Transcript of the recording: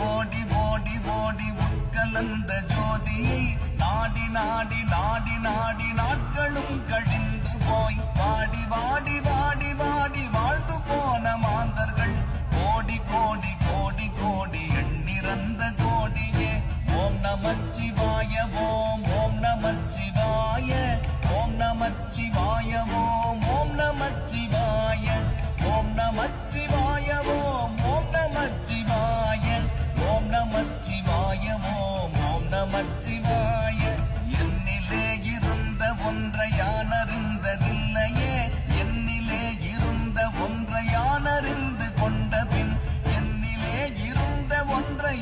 ஓடி ஓடி ஓடி ஓடி உட்கலந்த ஜோதியை நாடி நாடி நாடி நாடி நாட்களும் கழிந்து போய் வாடி வாடி வாடி வாடி வாழ்ந்து போன மாந்தர்கள் கோடி கோடி கோடி கோடி எண்ணிறந்த கோடியே ஓம் நமச்சிவாய ஓம் ஓம் நமச்சிவாய ஓம் நமச்சிவாய ஓம் ஓம் நமச்சிவாய ஓம் நமச்சிவாய ஓம் ஓம் நமச்சிவாய ஓம் நமச்சிவாய ஓம் ஓம் நமச்சிவாய என்னிலே இருந்த ஒன்றை யான் அறிந்ததில்லையே என்னிலே இருந்த ஒன்றை யான் அறிந்து கொண்ட பின் என்னிலே இருந்த ஒன்றை